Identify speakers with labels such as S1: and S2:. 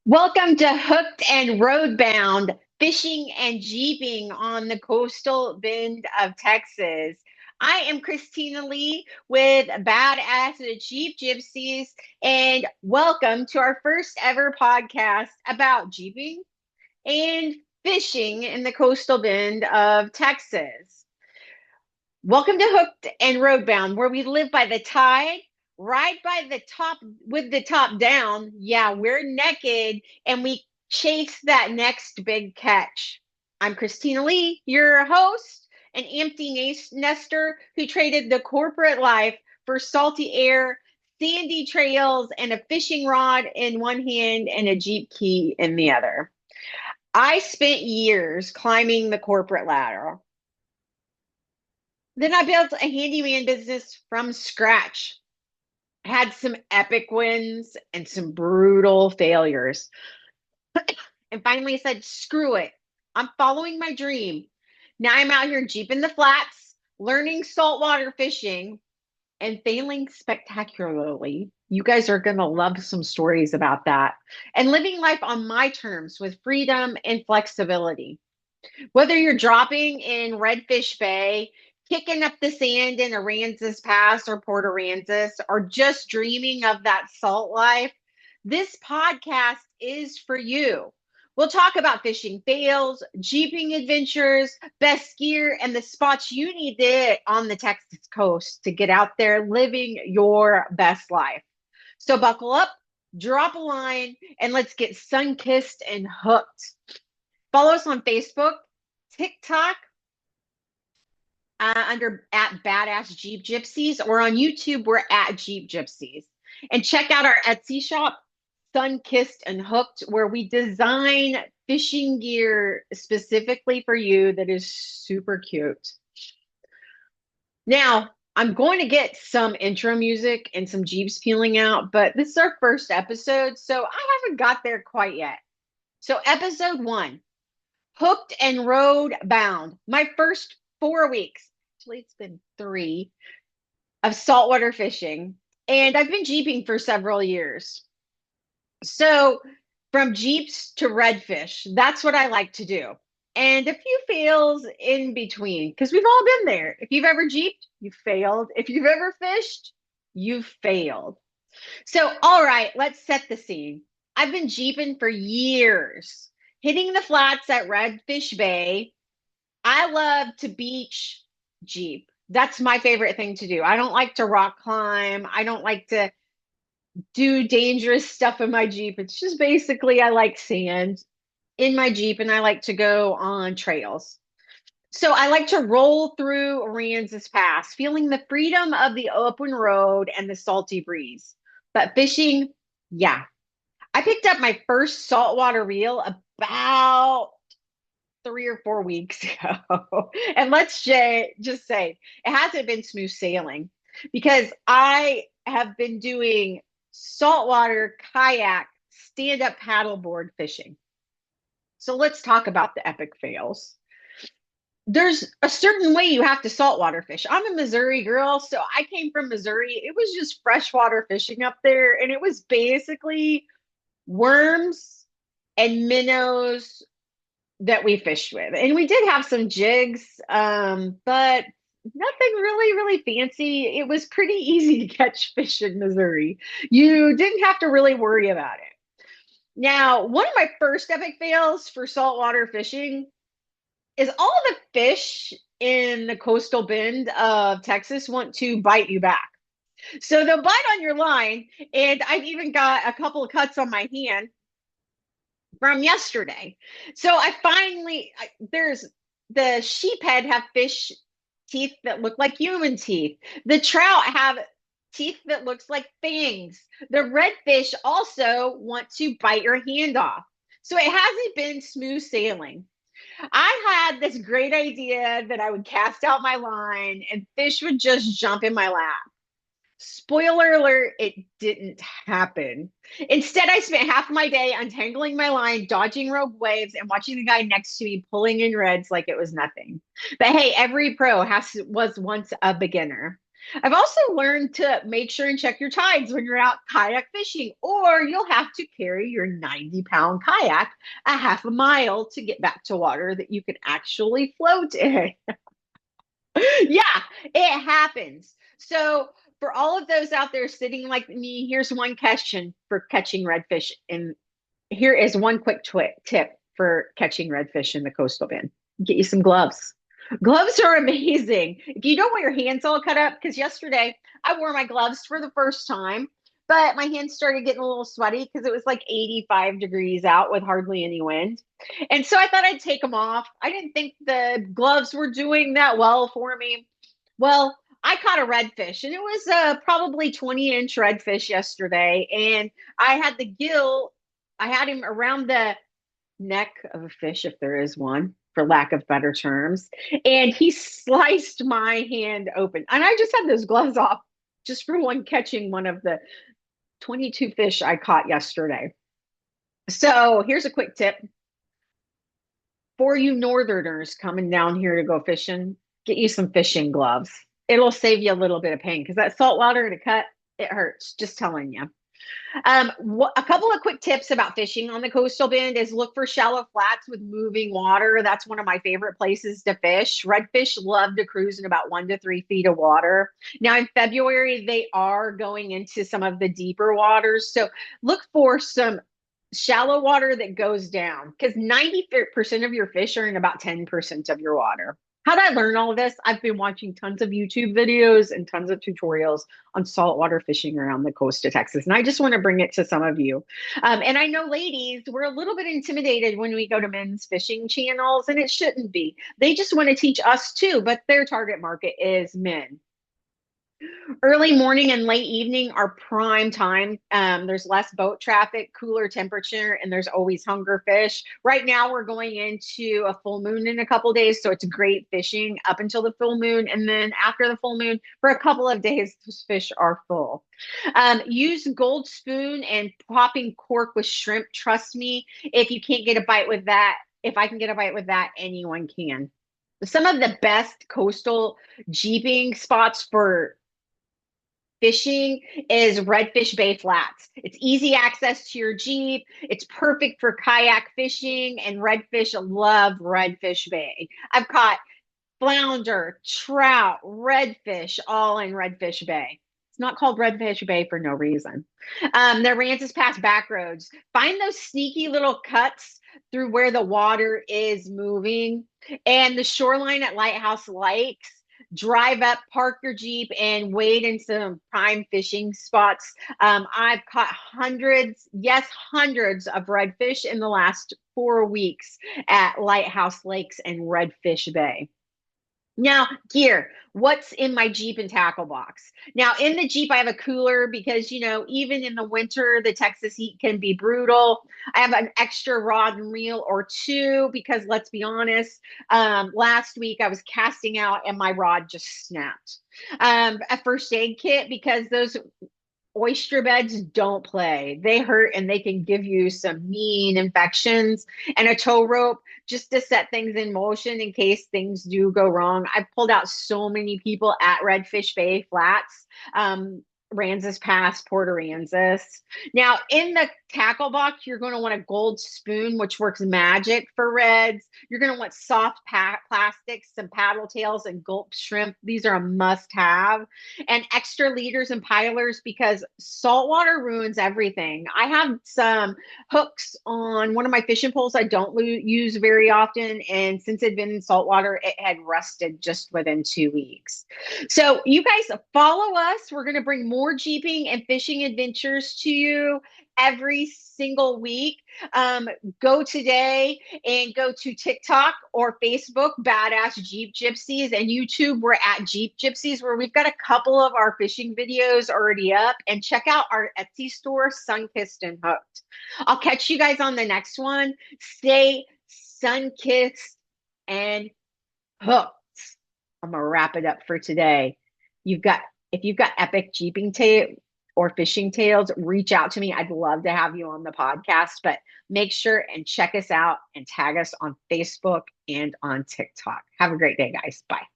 S1: Welcome to Hooked and Roadbound, fishing and jeeping on the coastal bend of Texas. I am Christina Lee with Badass Jeep Gypsies, and welcome to our first ever podcast about jeeping and fishing in the coastal bend of Texas. Welcome to Hooked and Roadbound, where we live by the tide, ride by the top with the top down. Yeah, we're naked and we chase that next big catch. I'm Christina Lee, your host, an empty nester who traded the corporate life for salty air, sandy trails, and a fishing rod in one hand and a Jeep key in the other. I spent years climbing the corporate ladder. Then I built a handyman business from scratch. Had some epic wins and some brutal failures. And finally said, screw it. I'm following my dream. Now I'm out here jeeping the flats, learning saltwater fishing, and failing spectacularly. You guys are going to love some stories about that. And living life on my terms with freedom and flexibility. Whether you're dropping in Redfish Bay, kicking up the sand in Aransas Pass or Port Aransas, or just dreaming of that salt life, this podcast is for you. We'll talk about fishing fails, jeeping adventures, best gear, and the spots you need to hit on the Texas coast to get out there living your best life. So buckle up, drop a line, and let's get sun kissed and hooked. Follow us on Facebook, TikTok, under at Badass Jeep Gypsies, or on YouTube, we're at Jeep Gypsies. And check out our Etsy shop, Sun Kissed and Hooked, where we design fishing gear specifically for you that is super cute. Now, I'm going to get some intro music and some Jeeps peeling out, but this is our first episode, so I haven't got there quite yet. So, episode one, Hooked and Road Bound. My first 4 weeks, actually, it's been three, of saltwater fishing. And I've been jeeping for several years. So, from jeeps to redfish, that's what I like to do. And a few fails in between, because we've all been there. If you've ever jeeped, you failed. If you've ever fished, you failed. So, all right, let's set the scene. I've been jeeping for years, hitting the flats at Redfish Bay. I love to beach jeep. That's my favorite thing to do. I don't like to rock climb. I don't like to do dangerous stuff in my jeep. It's just basically I like sand in my jeep and I like to go on trails. So I like to roll through Aransas Pass, feeling the freedom of the open road and the salty breeze. But fishing, yeah. I picked up my first saltwater reel about 3 or 4 weeks ago. And let's just say it hasn't been smooth sailing because I have been doing saltwater kayak stand up paddleboard fishing. So let's talk about the epic fails. There's a certain way you have to saltwater fish. I'm a Missouri girl, so I came from Missouri. It was just freshwater fishing up there, and it was basically worms and minnows that we fished with. And we did have some jigs, but nothing really fancy. It was pretty easy to catch fish in Missouri. You didn't have to really worry about it. Now, one of my first epic fails for saltwater fishing is all the fish in the coastal bend of Texas want to bite you back. So they'll bite on your line, and I've even got a couple of cuts on my hand from yesterday. So I finally, there's the sheephead have fish teeth that look like human teeth. The trout have teeth that looks like fangs. The redfish also want to bite your hand off. So it hasn't been smooth sailing. I had this great idea that I would cast out my line and fish would just jump in my lap. Spoiler alert, it didn't happen. Instead, I spent half my day untangling my line, dodging rogue waves, and watching the guy next to me pulling in reds like it was nothing. But hey, every pro was once a beginner. I've also learned to make sure and check your tides when you're out kayak fishing, or you'll have to carry your 90-pound kayak a half a mile to get back to water that you can actually float in. Yeah, it happens. So, for all of those out there sitting like me, here's one question for catching redfish. And here is one quick tip for catching redfish in the coastal bend: get you some gloves. Gloves are amazing. If you don't want your hands all cut up, because yesterday I wore my gloves for the first time, but my hands started getting a little sweaty because it was like 85 degrees out with hardly any wind. And so I thought I'd take them off. I didn't think the gloves were doing that well for me. Well, I caught a redfish, and it was probably 20-inch redfish yesterday. And I had the gill, I had him around the neck of a fish, if there is one, for lack of better terms. And he sliced my hand open. And I just had those gloves off just for one catching one of the 22 fish I caught yesterday. So here's a quick tip for you northerners coming down here to go fishing: get you some fishing gloves. It'll save you a little bit of pain because that salt water to cut, it hurts. Just telling you. A couple of quick tips about fishing on the coastal bend is look for shallow flats with moving water. That's one of my favorite places to fish. Redfish love to cruise in about 1 to 3 feet of water. Now in February, they are going into some of the deeper waters. So look for some shallow water that goes down, because 90% of your fish are in about 10% of your water. How did I learn all of this? I've been watching tons of YouTube videos and tons of tutorials on saltwater fishing around the coast of Texas. And I just want to bring it to some of you. And I know, ladies, we're a little bit intimidated when we go to men's fishing channels, and it shouldn't be. They just want to teach us too, but their target market is men. Early morning and late evening are prime time. There's less boat traffic, cooler temperature, and there's always hunger fish. Right now, we're going into a full moon in a couple days, so it's great fishing up until the full moon. And then after the full moon, for a couple of days, those fish are full. Use gold spoon and popping cork with shrimp. Trust me, if you can't get a bite with that, if I can get a bite with that, anyone can. Some of the best coastal jeeping spots for fishing is Redfish Bay Flats. It's easy access to your Jeep. It's perfect for kayak fishing, and redfish love Redfish Bay. I've caught flounder, trout, redfish, all in Redfish Bay. It's not called Redfish Bay for no reason. The Aransas Pass backroads. Find those sneaky little cuts through where the water is moving. And the shoreline at Lighthouse Lakes. Drive up, park your Jeep, and wade in some prime fishing spots. I've caught hundreds, yes, hundreds of redfish in the last 4 weeks at Lighthouse Lakes and Redfish Bay. Now, gear. What's in my Jeep and tackle box? Now, in the Jeep, I have a cooler because, even in the winter, the Texas heat can be brutal. I have an extra rod and reel or two because, let's be honest, last week I was casting out and my rod just snapped. A first aid kit because those oyster beds don't play. They hurt and they can give you some mean infections, and a tow rope just to set things in motion in case things do go wrong. I've pulled out so many people at Redfish Bay Flats, Aransas Pass, Port Aransas. Now, in the tackle box, you're going to want a gold spoon, which works magic for reds. You're going to want soft plastics, some paddle tails, and gulp shrimp. These are a must-have. And extra leaders and pilers because saltwater ruins everything. I have some hooks on one of my fishing poles I don't use very often, and since it'd been in saltwater, it had rusted just within 2 weeks. So you guys follow us. We're going to bring more jeeping and fishing adventures to you every single week. Go today and go to TikTok or Facebook, Badass Jeep Gypsies, and YouTube, we're at Jeep Gypsies, where we've got a couple of our fishing videos already up. And check out our Etsy store, Sunkissed and Hooked. I'll catch you guys on the next one. Stay sun-kissed and hooked. I'm gonna wrap it up for today. If you've got epic jeeping or fishing tales, reach out to me. I'd love to have you on the podcast, but make sure and check us out and tag us on Facebook and on TikTok. Have a great day, guys. Bye.